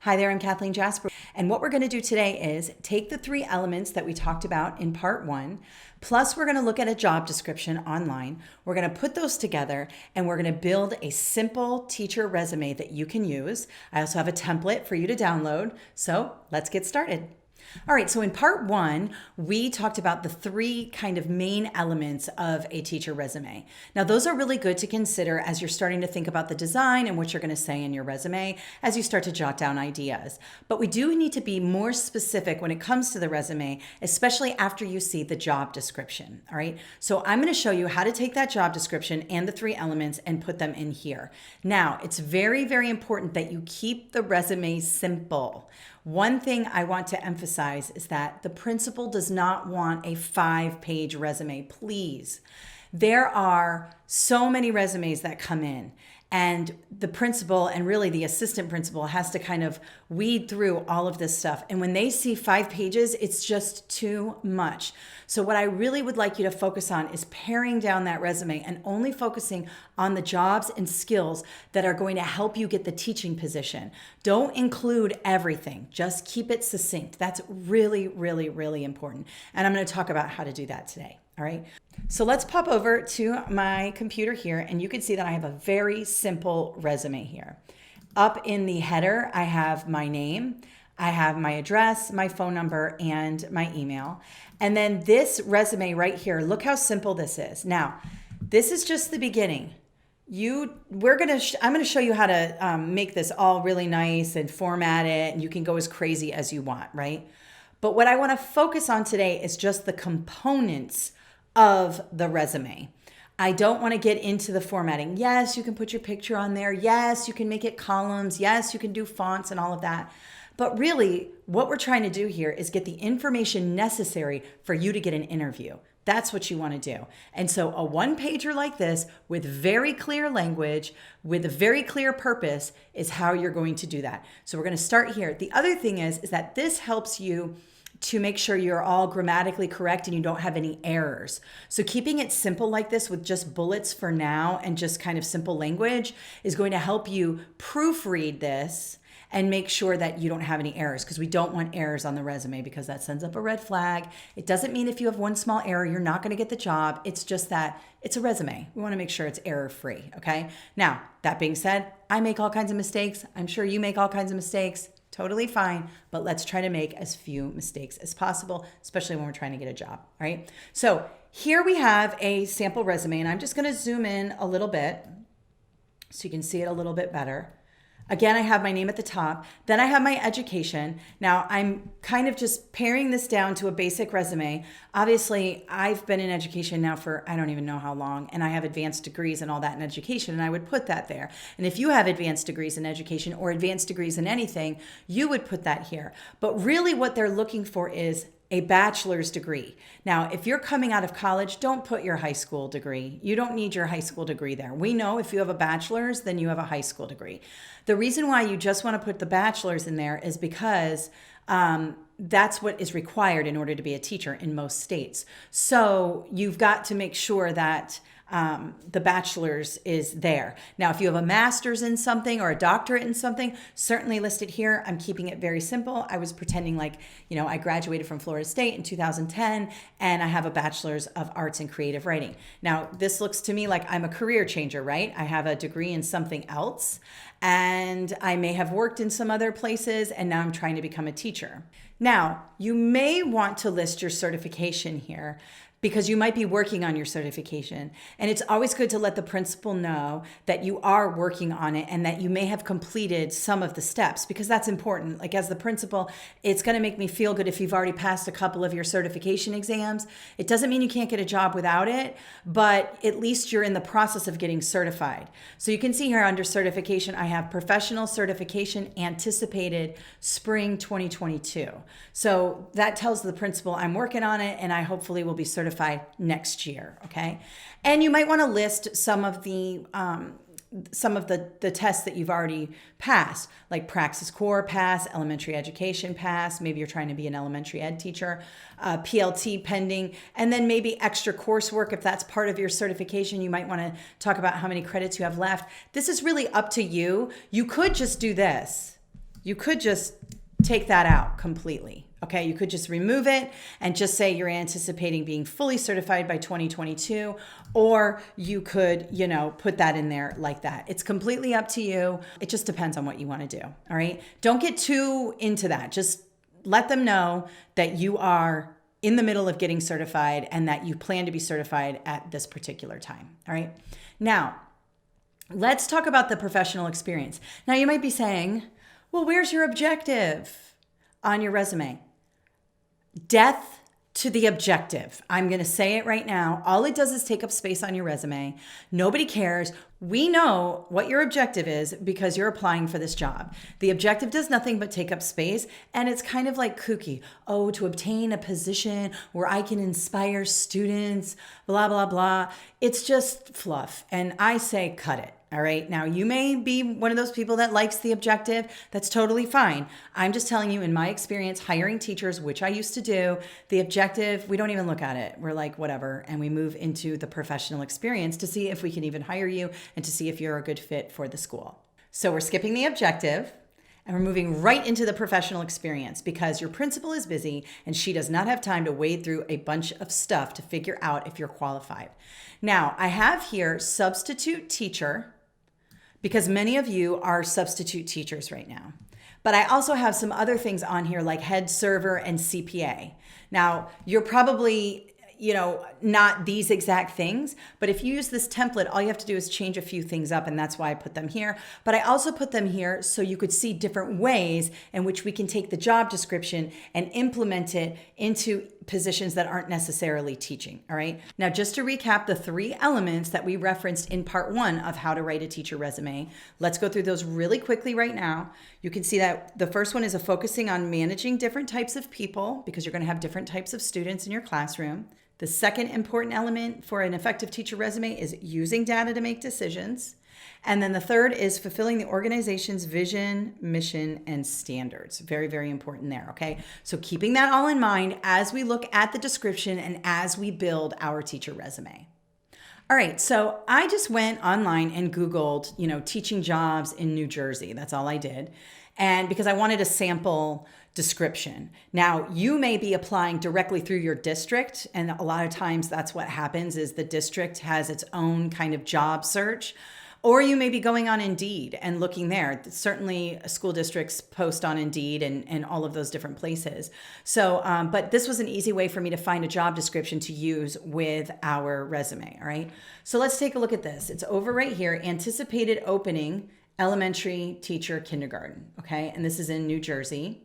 Hi there, I'm Kathleen Jasper. And what we're going to do today is take the 3 elements that we talked about in part 1, plus we're going to look at a job description online. We're going to put those together and we're going to build a simple teacher resume that you can use. I also have a template for you to download. So let's get started. All right, so in part 1, we talked about the 3 kind of main elements of a teacher resume. Now, those are really good to consider as you're starting to think about the design and what you're going to say in your resume as you start to jot down ideas. But we do need to be more specific when it comes to the resume, especially after you see the job description, all right? So I'm going to show you how to take that job description and the 3 elements and put them in here. Now, it's very, very important that you keep the resume simple. One thing I want to emphasize is that the principal does not want a 5-page resume, please. There are so many resumes that come in, and the principal and really the assistant principal has to kind of weed through all of this stuff. And when they see 5 pages, it's just too much. So what I really would like you to focus on is paring down that resume and only focusing on the jobs and skills that are going to help you get the teaching position. Don't include everything. Just keep it succinct. That's really, really, really important. And I'm going to talk about how to do that today. All right. So let's pop over to my computer here, and you can see that I have a very simple resume here. Up in the header, I have my name, I have my address, my phone number, and my email. And then this resume right here, look how simple this is. Now, this is just the beginning. I'm going to show you how to make this all really nice and format it, and you can go as crazy as you want, right? But what I want to focus on today is just the components of the resume. I don't want to get into the formatting. Yes, you can put your picture on there. Yes, you can make it columns. Yes, you can do fonts and all of that. But really, what we're trying to do here is get the information necessary for you to get an interview. That's what you want to do. And so a 1-pager like this with very clear language, with a very clear purpose is how you're going to do that. So we're going to start here. The other thing is that this helps you to make sure you're all grammatically correct and you don't have any errors. So keeping it simple like this with just bullets for now and just kind of simple language is going to help you proofread this and make sure that you don't have any errors, because we don't want errors on the resume because that sends up a red flag. It doesn't mean if you have one small error, you're not going to get the job. It's just that it's a resume. We want to make sure it's error-free, okay? Now, that being said, I make all kinds of mistakes. I'm sure you make all kinds of mistakes. Totally fine, but let's try to make as few mistakes as possible, especially when we're trying to get a job, all right? So here we have a sample resume, and I'm just gonna zoom in a little bit so you can see it a little bit better. Again, I have my name at the top. Then I have my education. Now, I'm kind of just paring this down to a basic resume. Obviously, I've been in education now for I don't even know how long, and I have advanced degrees and all that in education, and I would put that there. And if you have advanced degrees in education or advanced degrees in anything, you would put that here. But really what they're looking for is a bachelor's degree. Now, if you're coming out of college, don't put your high school degree. You don't need your high school degree there. We know if you have a bachelor's, then you have a high school degree. The reason why you just want to put the bachelor's in there is because that's what is required in order to be a teacher in most states. So you've got to make sure that the bachelor's is there. Now, if you have a master's in something or a doctorate in something, certainly list it here. I'm keeping it very simple. I was pretending like, I graduated from Florida State in 2010 and I have a bachelor's of arts in creative writing. Now, this looks to me like I'm a career changer, right? I have a degree in something else and I may have worked in some other places and now I'm trying to become a teacher. Now, you may want to list your certification here because you might be working on your certification. And it's always good to let the principal know that you are working on it and that you may have completed some of the steps, because that's important. Like as the principal, it's going to make me feel good if you've already passed a couple of your certification exams. It doesn't mean you can't get a job without it, but at least you're in the process of getting certified. So you can see here under certification, I have professional certification anticipated spring 2022. So that tells the principal I'm working on it and I hopefully will be certified next year, okay? And you might want to list some of the tests that you've already passed, like Praxis Core pass, elementary education pass, maybe you're trying to be an elementary ed teacher, PLT pending, and then maybe extra coursework. If that's part of your certification, you might want to talk about how many credits you have left. This is really up to you. You could just do this. You could just take that out completely. Okay, you could just remove it and just say you're anticipating being fully certified by 2022, or you could, put that in there like that. It's completely up to you. It just depends on what you want to do. All right, don't get too into that. Just let them know that you are in the middle of getting certified and that you plan to be certified at this particular time. All right, now let's talk about the professional experience. Now you might be saying, well, where's your objective on your resume? Death to the objective. I'm going to say it right now. All it does is take up space on your resume. Nobody cares. We know what your objective is because you're applying for this job. The objective does nothing but take up space, and it's kind of like kooky. Oh, to obtain a position where I can inspire students, blah, blah, blah. It's just fluff. And I say cut it. All right. Now, you may be one of those people that likes the objective. That's totally fine. I'm just telling you, in my experience hiring teachers, which I used to do, the objective, we don't even look at it. We're like, whatever. And we move into the professional experience to see if we can even hire you and to see if you're a good fit for the school. So we're skipping the objective and we're moving right into the professional experience because your principal is busy and she does not have time to wade through a bunch of stuff to figure out if you're qualified. Now, I have here substitute teacher, because many of you are substitute teachers right now. But I also have some other things on here like head server and CPA. Now, you're probably, not these exact things, but if you use this template, all you have to do is change a few things up, and that's why I put them here. But I also put them here so you could see different ways in which we can take the job description and implement it into positions that aren't necessarily teaching. All right. Now, just to recap the 3 elements that we referenced in part 1 of how to write a teacher resume, let's go through those really quickly right now. You can see that the first one is focusing on managing different types of people because you're going to have different types of students in your classroom. The second important element for an effective teacher resume is using data to make decisions. And then the third is fulfilling the organization's vision, mission, and standards. Very, very important there, okay? So keeping that all in mind as we look at the description and as we build our teacher resume. All right, so I just went online and Googled, teaching jobs in New Jersey. That's all I did. And because I wanted a sample description. Now, you may be applying directly through your district, and a lot of times that's what happens is the district has its own kind of job search. Or you may be going on Indeed and looking there. Certainly school districts post on Indeed and all of those different places. So, but this was an easy way for me to find a job description to use with our resume, all right? So let's take a look at this. It's over right here, anticipated opening, elementary teacher, kindergarten, okay? And this is in New Jersey.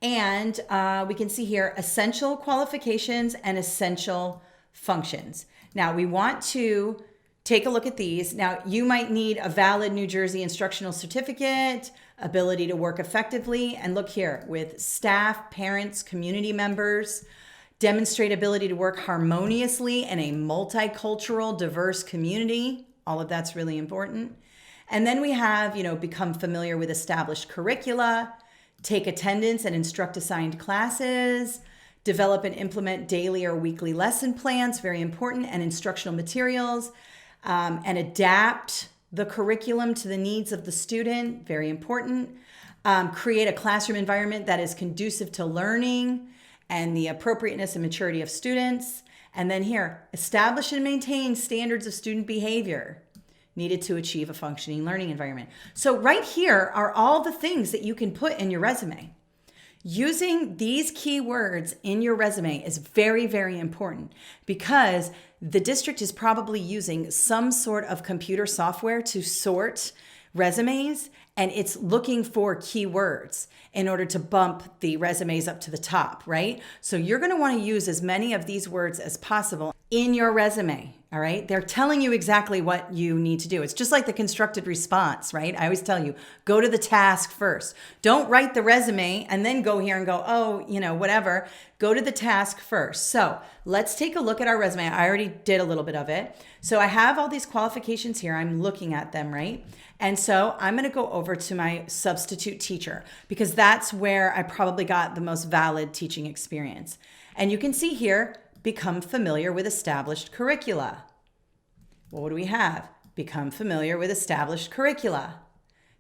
And we can see here, essential qualifications and essential functions. Now, we want to take a look at these. Now, you might need a valid New Jersey instructional certificate, ability to work effectively, and look here with staff, parents, community members, demonstrate ability to work harmoniously in a multicultural, diverse community. All of that's really important. And then we have, become familiar with established curricula, take attendance and instruct assigned classes, develop and implement daily or weekly lesson plans, very important, and instructional materials, and adapt the curriculum to the needs of the student, very important. Create a classroom environment that is conducive to learning and the appropriateness and maturity of students. And then here, establish and maintain standards of student behavior needed to achieve a functioning learning environment. So right here are all the things that you can put in your resume. Using these keywords in your resume is very, very important because the district is probably using some sort of computer software to sort resumes, and it's looking for keywords in order to bump the resumes up to the top, right? So you're going to want to use as many of these words as possible in your resume. All right. They're telling you exactly what you need to do. It's just like the constructed response, right? I always tell you, go to the task first. Don't write the resume and then go here and go, oh, whatever. Go to the task first. So let's take a look at our resume. I already did a little bit of it. So I have all these qualifications here. I'm looking at them, right? And so I'm going to go over to my substitute teacher because that's where I probably got the most valid teaching experience. And you can see here, become familiar with established curricula. Well, what do we have? Become familiar with established curricula.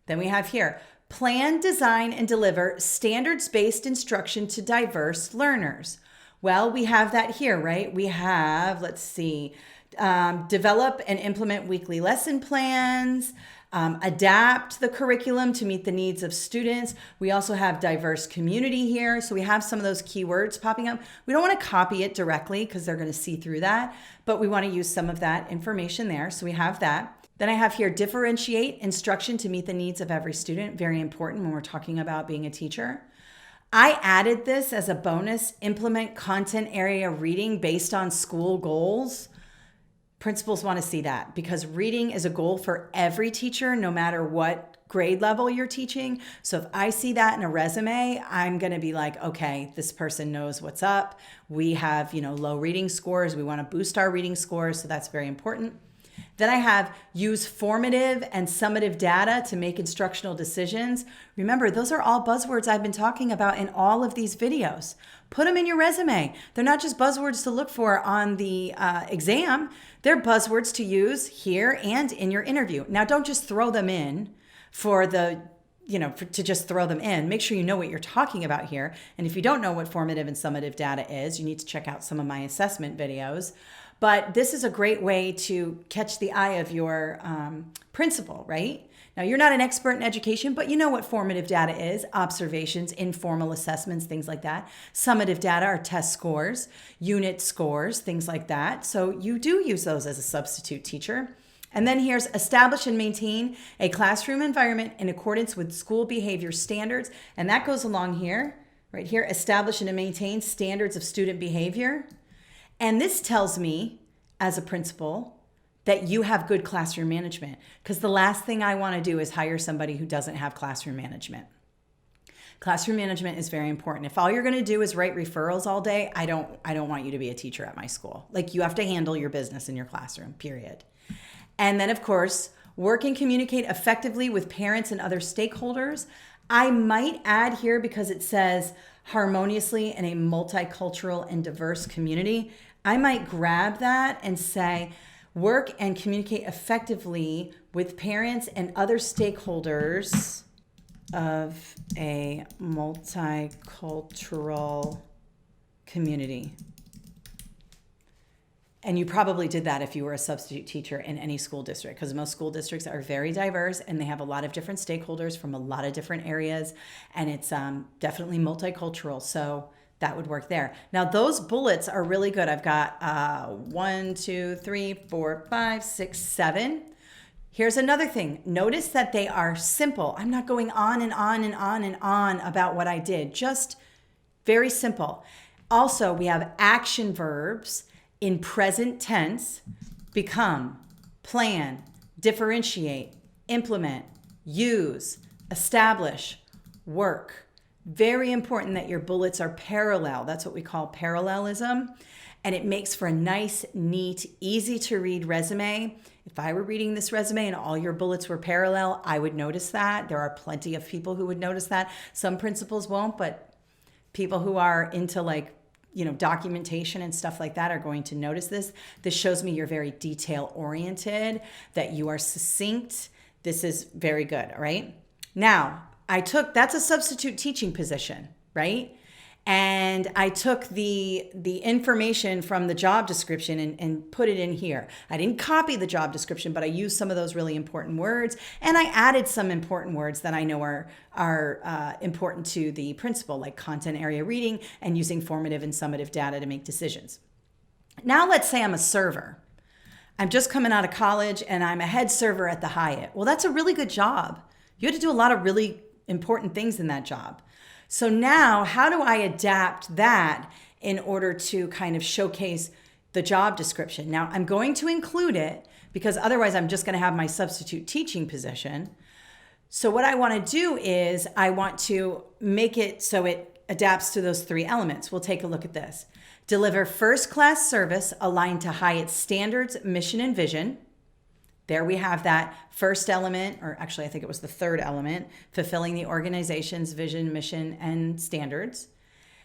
Then we have here, Plan, design, and deliver standards-based instruction to diverse learners. Well, we have that here, right? We have, let's see, develop and implement weekly lesson plans, adapt the curriculum to meet the needs of students. We also have diverse community here. So we have some of those keywords popping up. We don't want to copy it directly because they're going to see through that, but we want to use some of that information there. So we have that. Then I have here, differentiate instruction to meet the needs of every student. Very important when we're talking about being a teacher. I added this as a bonus, implement content area reading based on school goals. Principals want to see that because reading is a goal for every teacher, no matter what grade level you're teaching. So if I see that in a resume, I'm going to be like, okay, this person knows what's up. We have, low reading scores. We want to boost our reading scores. So that's very important. Then I have use formative and summative data to make instructional decisions. Remember, those are all buzzwords I've been talking about in all of these videos. Put them in your resume. They're not just buzzwords to look for on the exam. They're buzzwords to use here and in your interview. Now, don't just throw them in to just throw them in. Make sure you know what you're talking about here. And if you don't know what formative and summative data is, you need to check out some of my assessment videos. But this is a great way to catch the eye of your principal, right? Now, you're not an expert in education, but you know what formative data is: observations, informal assessments, things like that. Summative data are test scores, unit scores, things like that. So you do use those as a substitute teacher. And then here's establish and maintain a classroom environment in accordance with school behavior standards. And that goes along here, right here, establish and maintain standards of student behavior. And this tells me, as a principal, that you have good classroom management, because the last thing I want to do is hire somebody who doesn't have classroom management. Classroom management is very important. If all you're going to do is write referrals all day, I don't want you to be a teacher at my school. Like, you have to handle your business in your classroom, period. And then, of course, work and communicate effectively with parents and other stakeholders. I might add here, because it says harmoniously in a multicultural and diverse community, I might grab that and say, work and communicate effectively with parents and other stakeholders of a multicultural community. And you probably did that if you were a substitute teacher in any school district, because most school districts are very diverse and they have a lot of different stakeholders from a lot of different areas, and it's definitely multicultural. So that would work there. Now, those bullets are really good. I've got 1, 2, 3, 4, 5, 6, 7. Here's another thing. Notice that they are simple. I'm not going on and on and on and on about what I did. Just very simple. Also, we have action verbs in present tense: become, plan, differentiate, implement, use, establish, work. Very important that your bullets are parallel. That's what we call parallelism. And it makes for a nice, neat, easy to read resume. If I were reading this resume and all your bullets were parallel, I would notice that. There are plenty of people who would notice that. Some principals won't, but people who are into documentation and stuff like that are going to notice this. This shows me you're very detail oriented, that you are succinct. This is very good, all right? Now, that's a substitute teaching position, right? And I took the information from the job description and put it in here. I didn't copy the job description, but I used some of those really important words, and I added some important words that I know are important to the principal, like content area reading and using formative and summative data to make decisions. Now, let's say I'm a server. I'm just coming out of college and I'm a head server at the Hyatt. Well, that's a really good job. You had to do a lot of really important things in that job. So now, how do I adapt that in order to kind of showcase the job description? Now, I'm going to include it because otherwise I'm just going to have my substitute teaching position. So what I want to do is I want to make it so it adapts to those 3 elements. We'll take a look at this. Deliver first-class service aligned to Hyatt's standards, mission, and vision. There we have that first element, or actually I think it was the 3rd element, fulfilling the organization's vision, mission, and standards.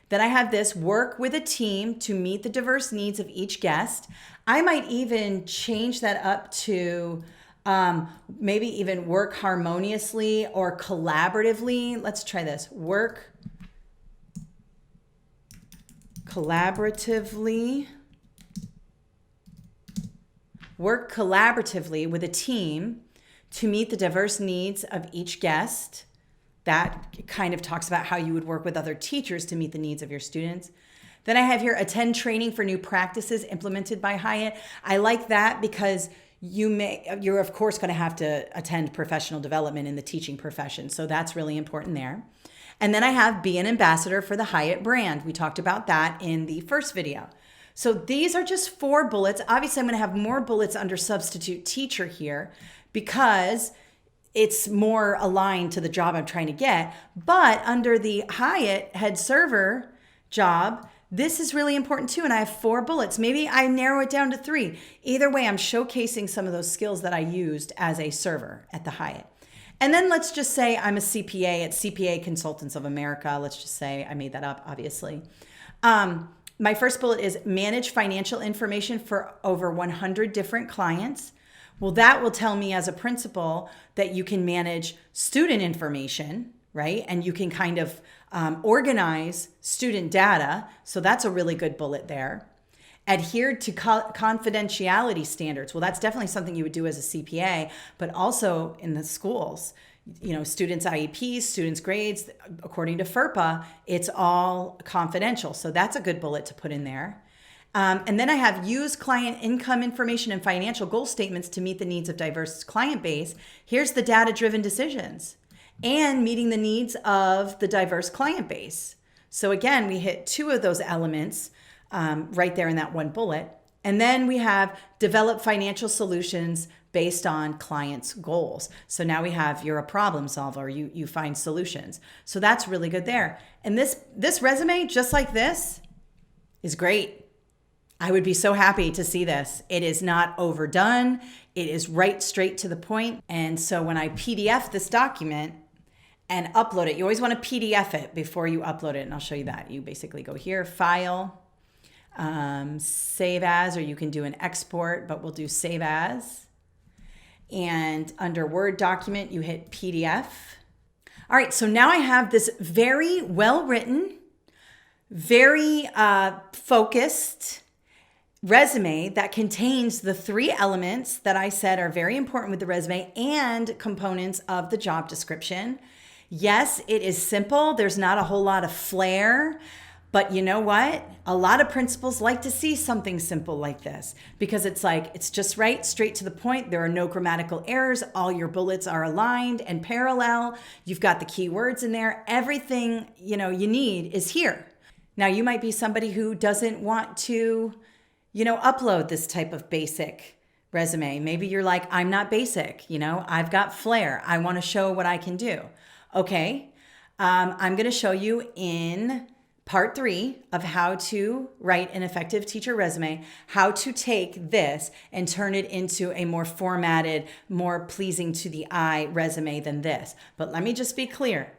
Then I have this: work with a team to meet the diverse needs of each guest. I might even change that up to Maybe even work harmoniously or collaboratively. Let's try this. Work collaboratively. Work collaboratively with a team to meet the diverse needs of each guest. That kind of talks about how you would work with other teachers to meet the needs of your students. Then I have here, attend training for new practices implemented by Hyatt. I like that because you're of course going to have to attend professional development in the teaching profession. So that's really important there. And then I have be an ambassador for the Hyatt brand. We talked about that in the first video. So these are just 4 bullets. Obviously, I'm going to have more bullets under substitute teacher here because it's more aligned to the job I'm trying to get. But under the Hyatt head server job, this is really important too. And I have 4 bullets. Maybe I narrow it down to 3. Either way, I'm showcasing some of those skills that I used as a server at the Hyatt. And then let's just say I'm a CPA at CPA Consultants of America. Let's just say I made that up, obviously. My first bullet is manage financial information for over 100 different clients. Well, that will tell me as a principal that you can manage student information, right? And you can kind of organize student data. So that's a really good bullet there. Adhere to confidentiality standards. Well, that's definitely something you would do as a CPA, but also in the schools. Students' IEPs, students' grades, according to FERPA, it's all confidential. So that's a good bullet to put in there. And then I have use client income information and financial goal statements to meet the needs of diverse client base. Here's the data-driven decisions and meeting the needs of the diverse client base. So again, we hit 2 of those elements right there in that one bullet. And then we have develop financial solutions based on clients' goals. So now we have, you're a problem solver, you find solutions. So that's really good there. And this resume, just like this, is great. I would be so happy to see this. It is not overdone. It is right straight to the point. And so when I PDF this document and upload it, you always want to PDF it before you upload it. And I'll show you that. You basically go here, File, Save As, or you can do an export, but we'll do Save As. And under Word document, you hit PDF. All right, so now I have this very well-written, very focused resume that contains the 3 elements that I said are very important with the resume and components of the job description. Yes, it is simple. There's not a whole lot of flair. But you know what? A lot of principals like to see something simple like this because it's just right, straight to the point. There are no grammatical errors. All your bullets are aligned and parallel. You've got the key words in there. Everything, you need is here. Now, you might be somebody who doesn't want to, upload this type of basic resume. Maybe you're like, I'm not basic, I've got flair. I want to show what I can do. Okay. I'm going to show you in Part 3 of how to write an effective teacher resume, how to take this and turn it into a more formatted, more pleasing to the eye resume than this. But let me just be clear.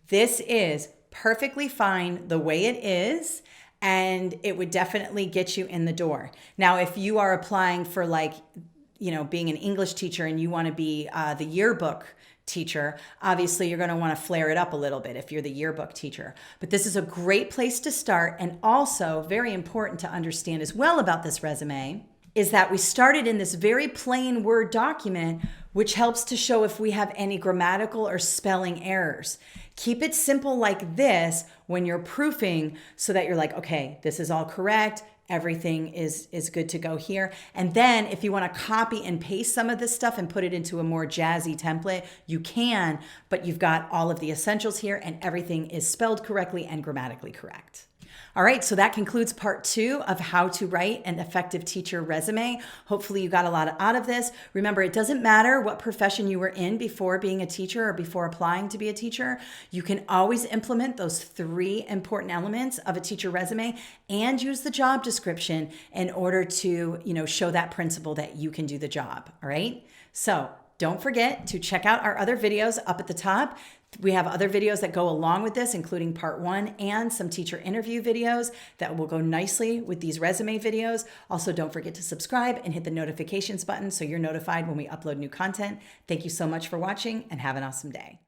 This is perfectly fine the way it is, and it would definitely get you in the door. Now, if you are applying for being an English teacher and you want to be the yearbook teacher, obviously you're going to want to flare it up a little bit if you're the yearbook teacher. But this is a great place to start, and also very important to understand as well about this resume is that we started in this very plain Word document, which helps to show if we have any grammatical or spelling errors. Keep it simple like this when you're proofing so that you're like, okay, this is all correct. Everything is good to go here. And then if you want to copy and paste some of this stuff and put it into a more jazzy template, you can, but you've got all of the essentials here and everything is spelled correctly and grammatically correct. All right, so that concludes part 2 of how to write an effective teacher resume. Hopefully you got a lot out of this. Remember, it doesn't matter what profession you were in before being a teacher or before applying to be a teacher. You can always implement those 3 important elements of a teacher resume and use the job description in order to, show that principal that you can do the job. All right, so don't forget to check out our other videos up at the top. We have other videos that go along with this, including part 1 and some teacher interview videos that will go nicely with these resume videos. Also, don't forget to subscribe and hit the notifications button so you're notified when we upload new content. Thank you so much for watching and have an awesome day.